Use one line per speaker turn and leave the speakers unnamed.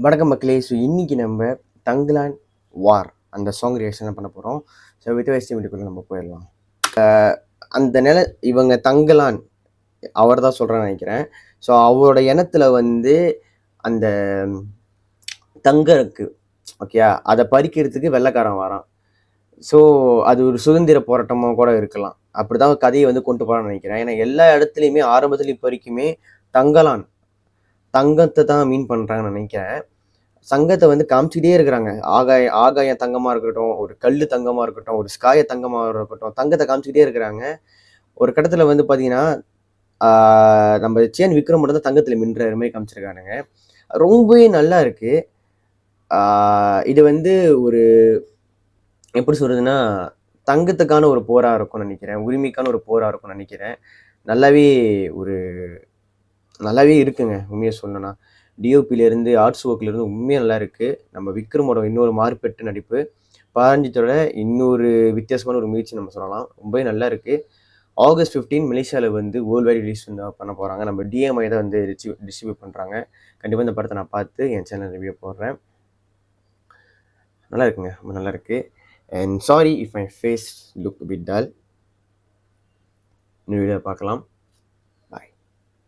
வணக்கம் மக்களே. ஸோ இன்னைக்கு நம்ம தங்கலான் வார் அந்த சாங் ரியாக்ஷன் பண்ண போகிறோம். ஸோ வித் வேஸ்ட் வீட்டுக்குள்ளே நம்ம போயிடலாம். அந்த இவங்க தங்கலான் அவர் தான் சொல்கிறேன்னு நினைக்கிறேன். ஸோ அவரோட இனத்துல வந்து அந்த தங்கம் இருக்கு, ஓகே, அதை பறிக்கிறதுக்கு வெள்ளைக்காரன் வரான். ஸோ அது ஒரு சுதந்திர போராட்டமாக கூட இருக்கலாம். அப்படிதான் கதையை வந்து கொண்டு போகிறான்னு நினைக்கிறேன். ஏன்னா எல்லா இடத்துலையுமே ஆரம்பத்தில் இப்போ வரைக்குமே தங்கலான் தங்கத்தை தான் மீன் பண்ணுறாங்கன்னு நினைக்கிறேன். சங்கத்தை வந்து காமிச்சிக்கிட்டே இருக்கிறாங்க. ஆகாயம் தங்கமா இருக்கட்டும், ஒரு கல்லு தங்கமா இருக்கட்டும், ஒரு ஸ்காய தங்கமா இருக்கட்டும், தங்கத்தை காமிச்சிக்கிட்டே இருக்கிறாங்க. ஒரு கட்டத்துல வந்து பாத்தீங்கன்னா நம்ம சேன் விக்ரம் மட்டும் தான் தங்கத்துல மின்ற மாதிரி காமிச்சிருக்கானுங்க. ரொம்பவே நல்லா இருக்கு. இது வந்து ஒரு எப்படி சொல்றதுன்னா, தங்கத்துக்கான ஒரு போரா இருக்கும்னு நினைக்கிறேன். உரிமைக்கான ஒரு போரா இருக்கும்னு நினைக்கிறேன். நல்லாவே ஒரு நல்லாவே இருக்குங்க உண்மையை சொல்லணும்னா. டிஓபியிலேருந்து ஆர்ட்ஸ் ஒர்க்லேருந்து உண்மையாக நல்லா இருக்குது. நம்ம விக்ரமோட இன்னொரு மாறுபட்ட நடிப்பு, பாரஞ்சித்தோட இன்னொரு வித்தியாசமான ஒரு முயற்சி நம்ம சொல்லலாம். ரொம்பவே நல்லா இருக்குது. ஆகஸ்ட் 15 மலேசியாவில் வந்து வேர்ல்டு வைட் ரிலீஸ் வந்து பண்ண போகிறாங்க. நம்ம டிஎம்ஐ தான் வந்து டிஸ்ட்ரிபியூட் பண்ணுறாங்க. கண்டிப்பாக இந்த படத்தை நான் பார்த்து என் சேனல் ரிவ்யூ போடுறேன். நல்லா இருக்குங்க, ரொம்ப நல்லா இருக்குது. And sorry if my face look bit dull. இன்னொரு வீடியோ பார்க்கலாம்.